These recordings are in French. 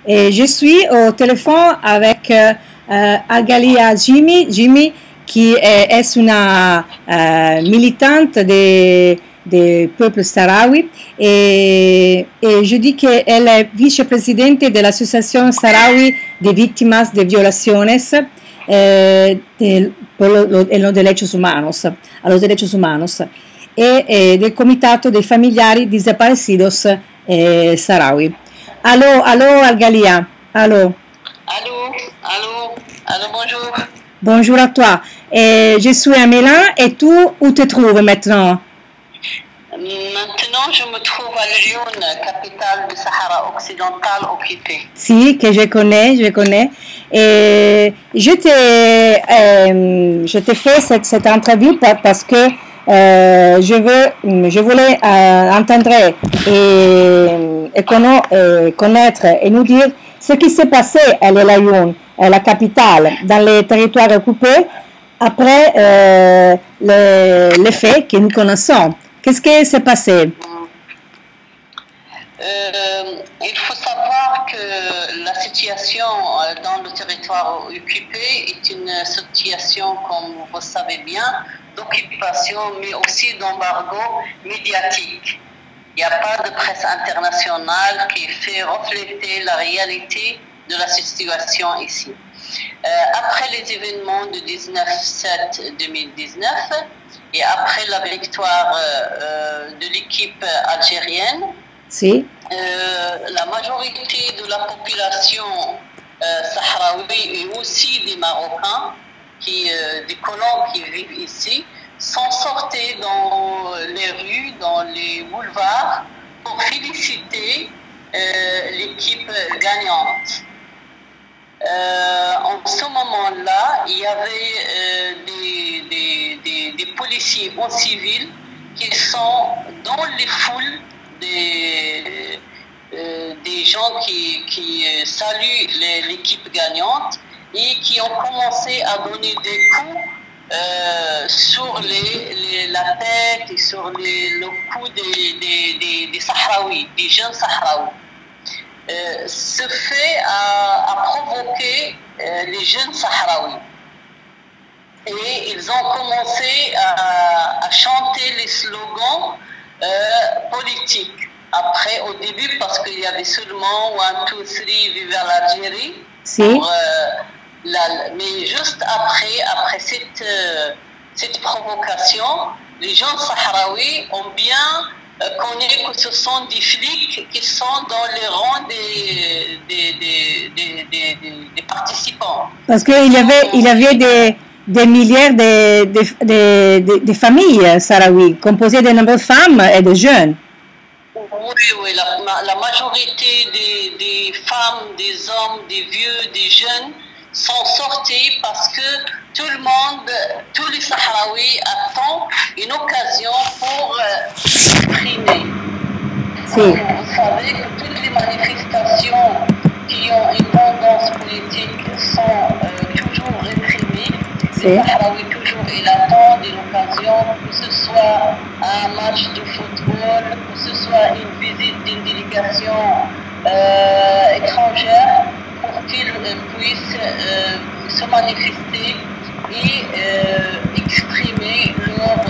Et je suis au téléphone avec Agalia Jimmy, qui est une militante des peuples sahraouis. Et je dis qu'elle est vice-présidente de l'association sahraoui de víctimas de violaciones en los derechos humanos, a los derechos humanos, del Comitato dei Familiari Desaparecidos Sahraoui. Allô, Algalia. Allô. Allô, bonjour. Bonjour à toi. Je suis à Milan et tu, où te trouves maintenant? Maintenant, je me trouve à Lyon, capitale du Sahara occidental occupé. Si, que je connais. Et je t'ai fait cette interview parce que je voulais entendre et connaître et nous dire ce qui s'est passé à Lyon, la capitale, dans les territoires occupés, après les faits que nous connaissons. Qu'est-ce qui s'est passé? Il faut savoir que la situation dans le territoire occupé est une situation, comme vous savez bien, d'occupation, mais aussi d'embargo médiatique. Il n'y a pas de presse internationale qui fait refléter la réalité de la situation ici. Après les événements de 19/7/2019 et après la victoire de l'équipe algérienne, si. la majorité de la population sahraoui et aussi des Marocains, des colons qui vivent ici, sont sortis dans les rues, dans les boulevards pour féliciter l'équipe gagnante. En ce moment-là, il y avait des policiers en civil qui sont dans les foules des gens qui saluent l'équipe gagnante et qui ont commencé à donner des coups sur la tête et sur le cou des Sahraouis, des jeunes Sahraouis. Ce fait a provoqué les jeunes Sahraouis. Et ils ont commencé à chanter les slogans politiques. Après, au début, parce qu'il y avait seulement 1, 2, 3, vive l'Algérie. Si. Mais juste après cette provocation, les gens sahraouis ont bien connu que ce sont des flics qui sont dans les rangs des participants. Parce qu'il y avait des milliers de familles sahraouis, composées de nombreuses femmes et de jeunes. Oui, la majorité des femmes, des hommes, des vieux, des jeunes sont sortis parce que tout le monde, tous les Sahraouis attendent une occasion pour s'exprimer. Si. Vous savez que toutes les manifestations qui ont une tendance politique sont toujours réprimées. Si. Les Sahraouis toujours ils attendent une occasion, que ce soit un match de football, que ce soit une visite d'une délégation étrangère, pour qu'ils puissent se manifester et exprimer leur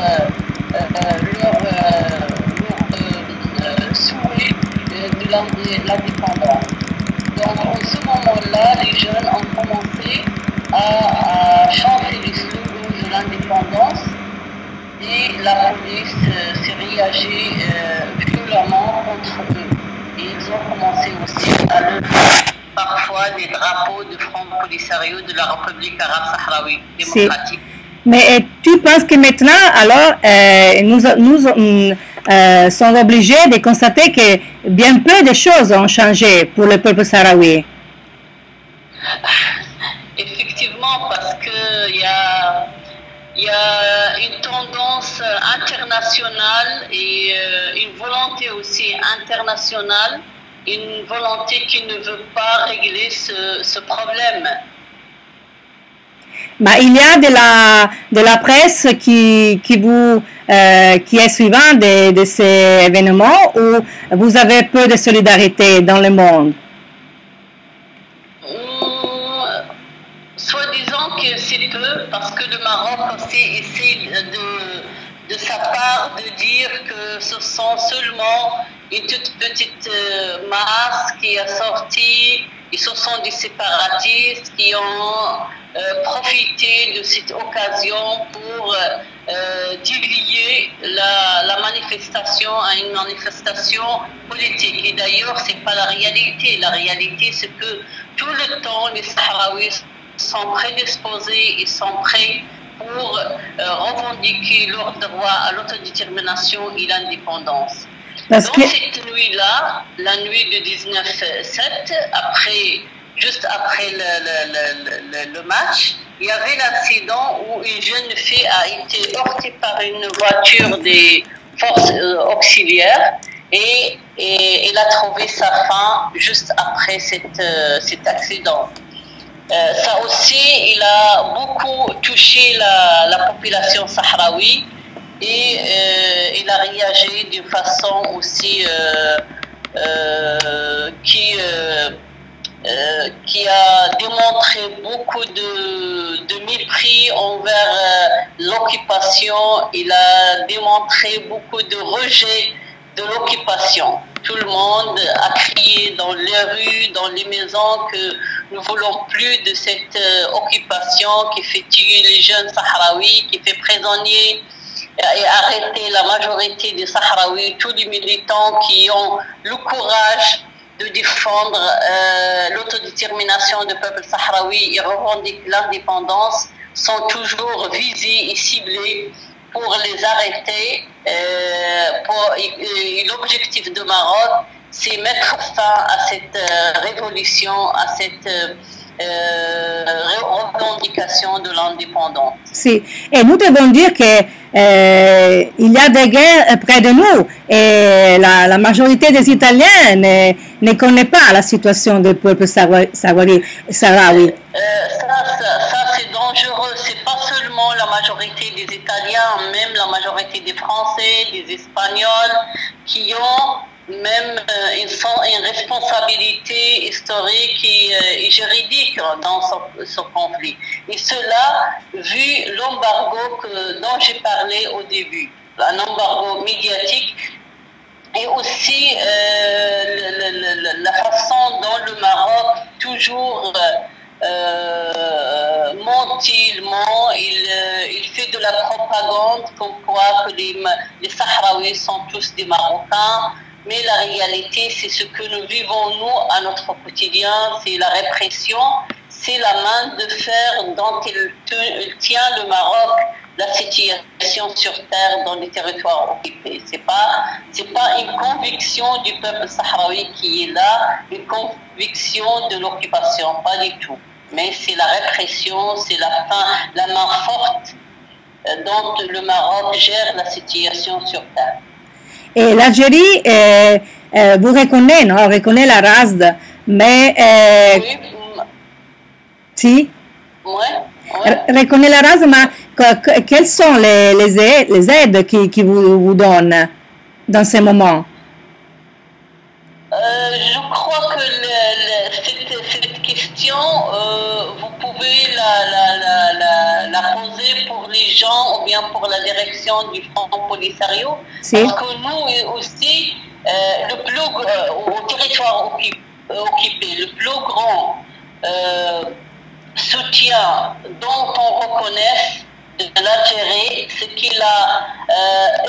souhait de l'indépendance. Donc en ce moment-là, les jeunes ont commencé à chanter les slogans de l'indépendance et la police s'est réagi violemment contre eux. Et ils ont commencé aussi à lever parfois des drapeaux de Front Polisario de la République arabe sahraoui démocratique. Mais tu penses que maintenant, alors, nous sommes obligés de constater que bien peu de choses ont changé pour le peuple sahraoui? Effectivement, parce qu'il y a une tendance internationale et une volonté aussi internationale, une volonté qui ne veut pas régler ce problème. Mais il y a de la presse qui est suivant de ces événements, ou vous avez peu de solidarité dans le monde? c'est peu, parce que le Maroc aussi essaie de sa part de dire que ce sont seulement une toute petite masse qui a sorti, et ce sont des séparatistes qui ont profité de cette occasion pour dévier la manifestation à une manifestation politique. Et d'ailleurs, ce n'est pas la réalité. La réalité, c'est que tout le temps, les Sahraouis sont prédisposés et sont prêts pour revendiquer leur droit à l'autodétermination et l'indépendance. Dans cette nuit-là, la nuit du 19-7, juste après le match, il y avait l'incident où une jeune fille a été heurtée par une voiture des forces auxiliaires et elle a trouvé sa fin juste après cet accident. Ça aussi, il a beaucoup touché la population sahraoui et il a réagi d'une façon aussi qui a démontré beaucoup de mépris envers l'occupation. Il a démontré beaucoup de rejet de l'occupation. Tout le monde a crié dans les rues, dans les maisons que nous ne voulons plus de cette occupation qui fait tuer les jeunes Sahraouis, qui fait prisonnier et arrêter la majorité des Sahraouis, tous les militants qui ont le courage de défendre l'autodétermination du peuple sahraoui et revendiquer l'indépendance sont toujours visés et ciblés pour les arrêter. L'objectif de Maroc, c'est mettre fin à cette révolution, à cette revendication de l'indépendance. Si. Et nous devons dire que il y a des guerres près de nous et la majorité des Italiens ne connaît pas la situation du peuple sahraoui. Ça c'est dangereux. C'est pas seulement la majorité des Italiens, même la majorité des Français, des Espagnols, qui ont même une responsabilité historique et juridique dans ce conflit. Et cela, vu l'embargo dont j'ai parlé au début, un embargo médiatique, et aussi la façon dont le Maroc toujours mentilement, il fait de la propagande comme quoi que les Sahraouis sont tous des Marocains. Mais la réalité, c'est ce que nous vivons, nous, à notre quotidien, c'est la répression, c'est la main de fer dont il tient le Maroc, la situation sur terre dans les territoires occupés. C'est pas une conviction du peuple sahraoui qui est là, une conviction de l'occupation, pas du tout. Mais c'est la répression, c'est la main forte dont le Maroc gère la situation sur terre. Et l'Algérie, vous reconnaissez, non? Reconnaît la race, mais... oui. Si? Oui. Reconnaît la race, mais quelles sont les aides qui vous donnent dans ces moments? Je crois que cette question, vous pouvez la poser pour les gens ou bien pour la direction du Front Polisario. Si. Parce que nous aussi, au territoire occupé, le plus grand soutien dont on reconnaît de l'Algérie, c'est qu'il a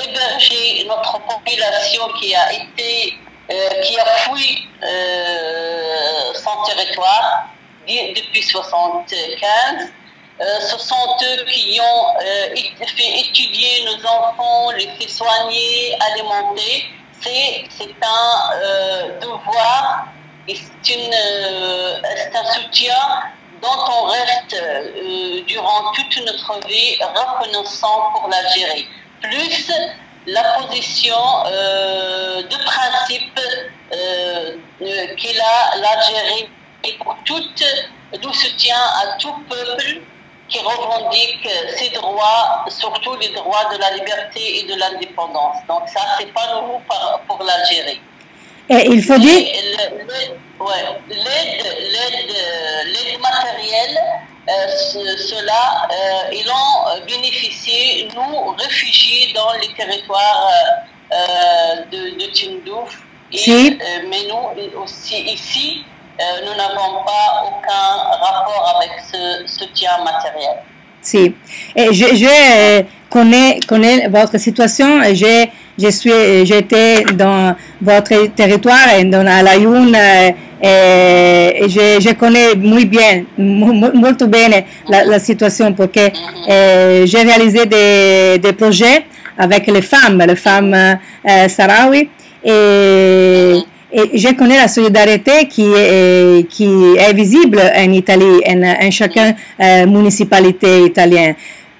hébergé notre population qui a fui son territoire depuis 1975. Ce sont eux qui ont fait étudier nos enfants, les fait soigner, alimenter. C'est un devoir et c'est un soutien dont on reste durant toute notre vie reconnaissant pour l'Algérie. Plus la position de principe qu'il a l'Algérie pour le soutien à tout peuple qui revendique ses droits, surtout les droits de la liberté et de l'indépendance. Donc ça, c'est pas nouveau pour l'Algérie. Et il faut dire... L'aide matérielle, ceux-là, ils ont bénéficié, nous, réfugiés dans les territoires de Tindouf. Si. Mais nous aussi, ici, nous n'avons pas aucun rapport avec ce soutien matériel. Si. Et je connais votre situation. J'étais dans votre territoire, dans Al-Ayoun, et je connais molto bene la situation parce que j'ai réalisé des projets avec les femmes sahraouis et je connais la solidarité qui est visible en Italie, en chaque municipalité italienne.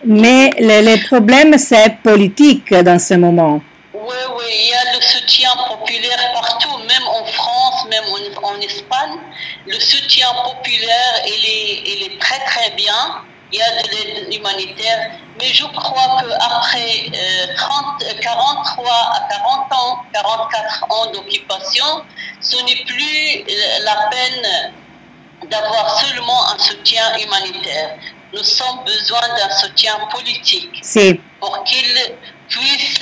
Mais le problème, c'est politique dans ce moment. Oui, il y a le soutien populaire partout, même en France, même en Espagne. Le soutien populaire, il est très très bien. Il y a de l'aide humanitaire. Mais je crois qu'après 43 à 40 ans, 44 ans d'occupation, ce n'est plus la peine d'avoir seulement un soutien humanitaire. Nous avons besoin d'un soutien politique pour qu'il puisse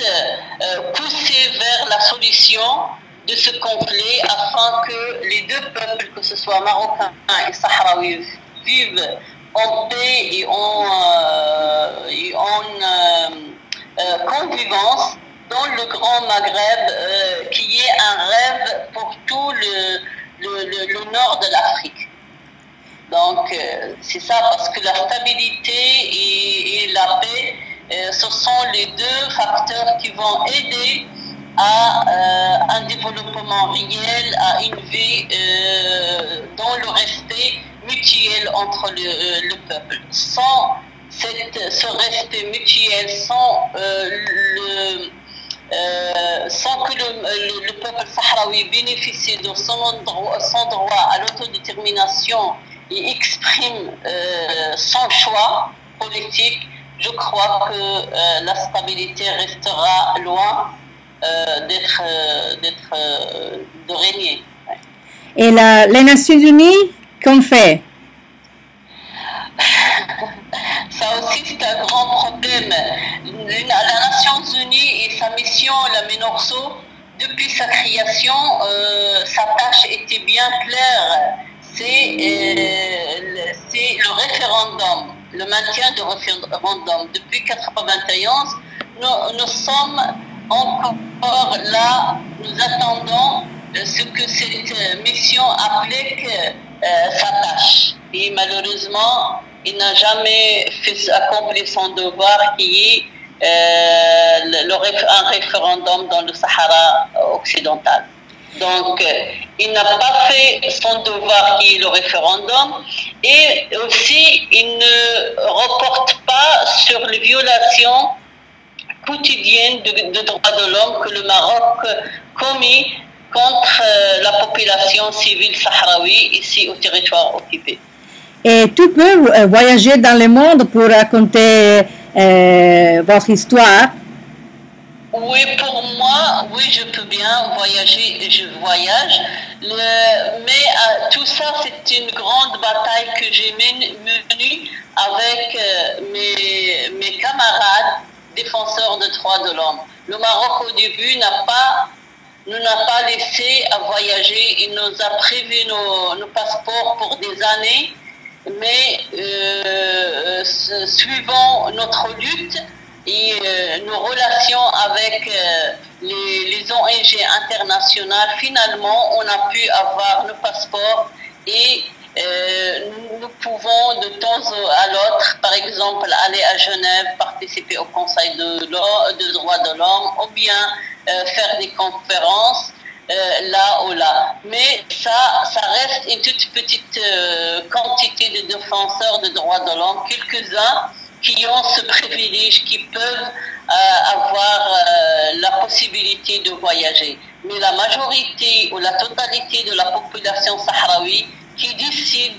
pousser vers la solution de ce conflit afin que les deux peuples, que ce soit marocains et sahraouis, vivent en paix et en convivence dans le Grand Maghreb, qui est un rêve pour tout le nord de l'Afrique. Donc, c'est ça, parce que la stabilité et la paix, ce sont les deux facteurs qui vont aider à un développement réel, à une vie dans le respect mutuel entre le peuple. Sans ce respect mutuel, sans que le peuple sahraoui bénéficie de son droit à l'autodétermination et exprime son choix politique, je crois que la stabilité restera loin de régner. Et les Nations Unies, qu'ont fait? Ça aussi, c'est un grand problème. Les Nations Unies et sa mission, la MINURSO, depuis sa création, sa tâche était bien claire. C'est le référendum, le maintien du référendum. Depuis 1991, nous sommes encore là, nous attendons ce que cette mission applique sa tâche. Et malheureusement, il n'a jamais accompli son devoir qui est un référendum dans le Sahara occidental. Donc, il n'a pas fait son devoir qui est le référendum et aussi il ne reporte pas sur les violations quotidiennes de droits de l'homme que le Maroc commet contre la population civile sahraoui ici au territoire occupé. Et tu peux voyager dans le monde pour raconter votre histoire? Oui, pour moi, oui, je peux bien voyager et je voyage. Mais tout ça, c'est une grande bataille que j'ai menée avec mes camarades défenseurs des droits de l'homme. Le Maroc, au début, nous n'a pas laissé à voyager. Il nous a prévu nos passeports pour des années. Mais suivant notre lutte et nos relations avec les ONG internationales, finalement, on a pu avoir nos passeports et nous pouvons de temps à l'autre, par exemple, aller à Genève, participer au Conseil de droits de l'homme ou bien faire des conférences là ou là. Mais ça reste une toute petite quantité de défenseurs des droits de l'homme, quelques-uns qui ont ce privilège, qui peuvent avoir la possibilité de voyager. Mais la majorité ou la totalité de la population sahraoui qui décide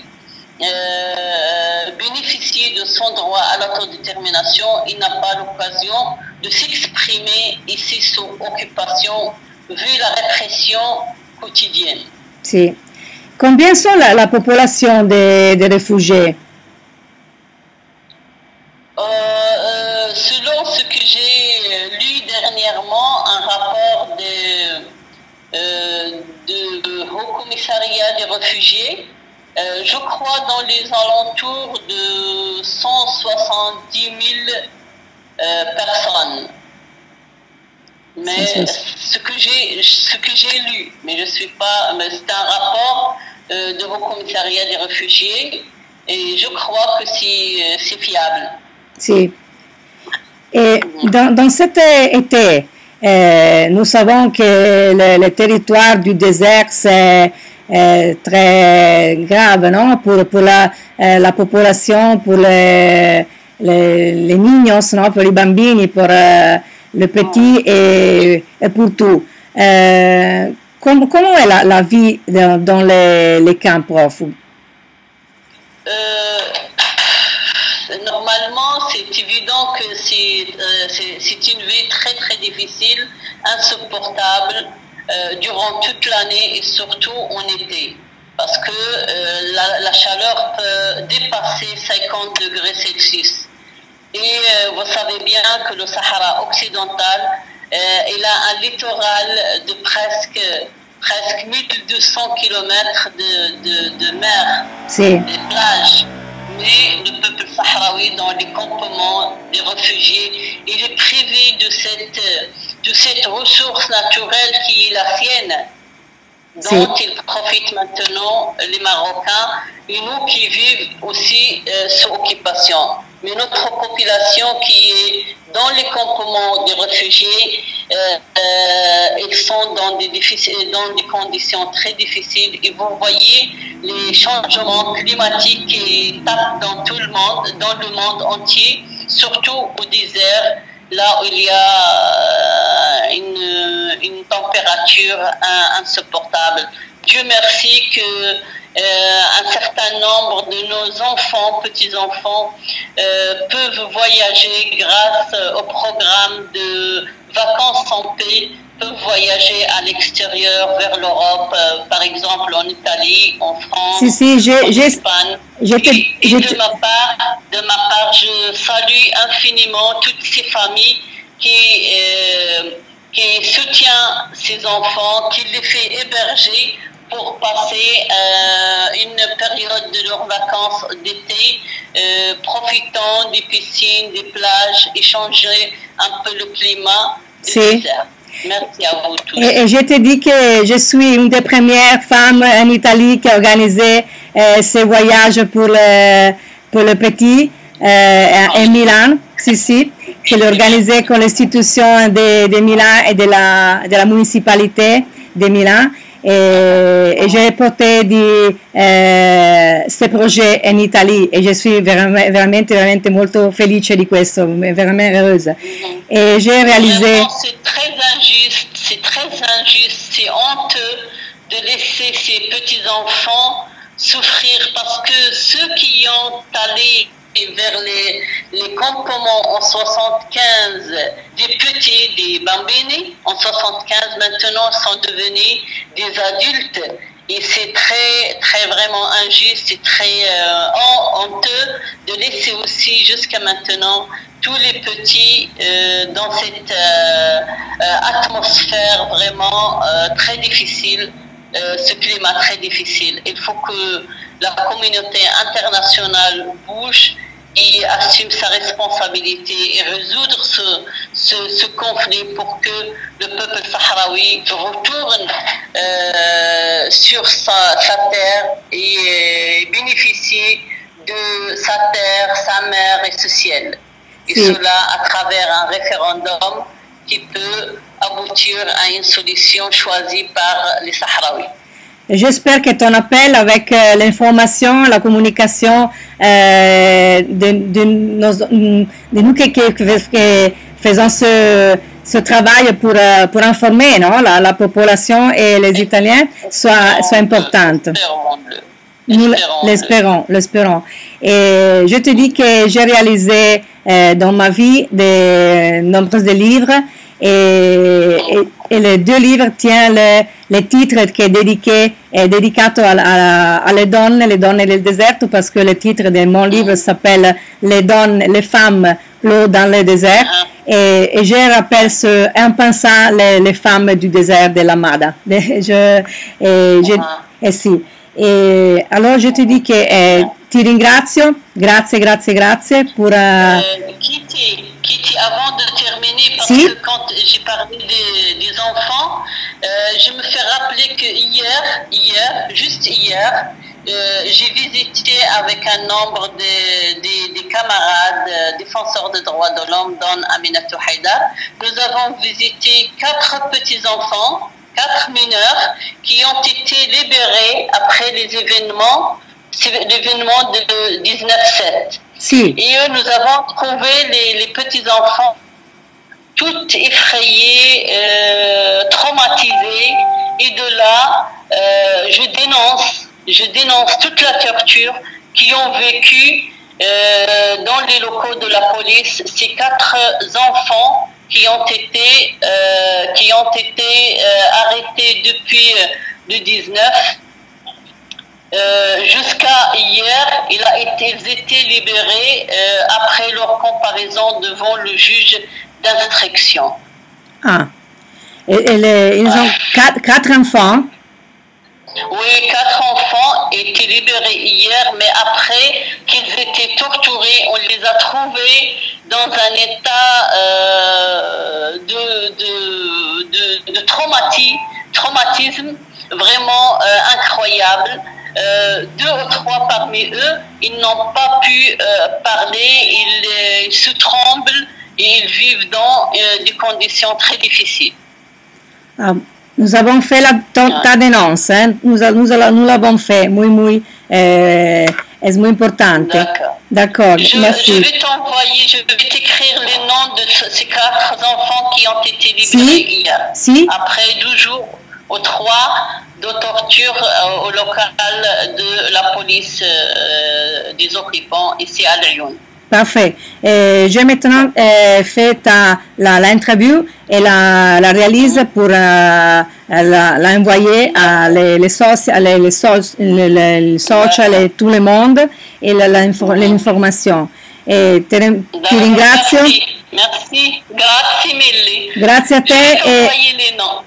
bénéficier de son droit à l'autodétermination, il n'a pas l'occasion de s'exprimer ici sous occupation vu la répression quotidienne. Si. Combien sont la population des réfugiés? Haut Commissariat des réfugiés, je crois dans les alentours de 170 000 personnes. Mais ce que j'ai lu, mais je suis pas, c'est un rapport de Haut Commissariat des réfugiés et je crois que c'est fiable. Si. Et dans cet été, nous savons que le territoire du désert, c'est très grave, non? Pour la population, pour les niños, non? Pour les bambini, pour le petit et pour tout. Comment est la vie dans les camps, prof? Normalement, c'est évident que c'est une vie très très difficile, insupportable durant toute l'année et surtout en été. Parce que la chaleur peut dépasser 50 degrés Celsius. Et vous savez bien que le Sahara occidental, il a un littoral de presque 1200 km de mer, des plages. Mais le peuple sahraoui, dans les campements des réfugiés, il est privé de cette ressource naturelle qui est la sienne, dont ils profitent maintenant, les Marocains, et nous qui vivons aussi sous occupation. Mais notre population qui est dans les campements des réfugiés, ils sont dans des conditions très difficiles. Et vous voyez les changements climatiques qui tapent dans le monde entier, surtout au désert, là où il y a une température insupportable. Dieu merci que un certain nombre de nos enfants, petits-enfants, peuvent voyager grâce au programme de vacances en paix, peuvent voyager à l'extérieur vers l'Europe, par exemple en Italie, en France, en Espagne. Et de ma part, je salue infiniment toutes ces familles qui soutiennent ces enfants, qui les fait héberger pour passer une période de leurs vacances d'été, profitant des piscines, des plages, échanger un peu le climat du désert. Merci à vous tous. Et je te dis que je suis une des premières femmes en Italie qui a organisé ces voyages pour le petit à Milan, qui l'a organisé avec l'institution de Milan et de la municipalité de Milan. Et j'ai porté ce projet en Italie et je suis veramente molto felice di questo, veramente heureuse. Et j'ai réalisé... C'est très injuste, c'est honteux de laisser ces petits-enfants souffrir parce que ceux qui ont allé vers les campements en 75, des petits, des bambini, en 75 maintenant sont devenus des adultes. Et c'est très vraiment injuste, c'est très honteux de laisser aussi jusqu'à maintenant tous les petits dans cette atmosphère vraiment très difficile, ce climat très difficile. Il faut que la communauté internationale bouge et assume sa responsabilité et résoudre ce conflit pour que le peuple sahraoui retourne sur sa terre et bénéficie de sa terre, sa mer et ce ciel. Et cela à travers un référendum qui peut aboutir à une solution choisie par les Sahraouis. J'espère que ton appel avec l'information, la communication de nous qui faisons ce travail pour informer la population et les Italiens soit importante. Nous l'espérons. Et je te dis que j'ai réalisé dans ma vie de nombreux livres et les deux livres tiennent le titre qui est dedicato alle donne del deserto parce que le titre de mon livre s'appelle Les femmes, l'eau dans le désert et j'ai rappelé en pensant les femmes du désert de l'Amada. Sì. E allora je te dis che ti ringrazio, grazie pour... Kitty, avant de terminer, parce si? que quand j'ai parlé des enfants, je me fais rappeler que juste hier, j'ai visité avec un nombre des camarades défenseurs des droits de l'homme, dont Aminatou Haïdar. Nous avons visité 4 petits-enfants, 4 mineurs qui ont été libérés après l'événement de 19-7. Si. Et nous avons trouvé les petits-enfants tout effrayés, traumatisés. Et de là, je dénonce toute la torture qu'ils ont vécue dans les locaux de la police. Ces 4 enfants qui ont été arrêtés depuis le 19 jusqu'à hier. Ils étaient libérés après leur comparaison devant le juge d'instruction. Ah, ils ont 4 enfants. Oui, 4 enfants étaient libérés hier, mais après qu'ils étaient torturés, on les a trouvés dans un état de traumatisme vraiment incroyable. 2 ou 3 parmi eux, ils n'ont pas pu parler, ils se tremblent et ils vivent dans des conditions très difficiles. Ah. Nous avons fait ta dénonce, nous l'avons fait, c'est muy importante. D'accord, merci. Je vais t'envoyer, je vais t'écrire les noms de ces 4 enfants qui ont été libérés hier. Si. Après 12 jours ou 3 de torture au local de la police des occupants ici à Lyon. Parfait. J'ai maintenant fait l'interview et la réalise pour l'envoyer à les social et tout le monde et l'information. Et ti ringrazio. Merci, grazie mille. Grazie a te e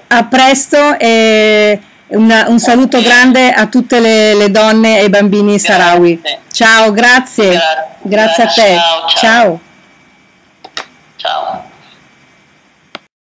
a presto e un saluto grande a tutte le donne e i bambini saharawi. Ciao, grazie. Grazie a te. Ciao.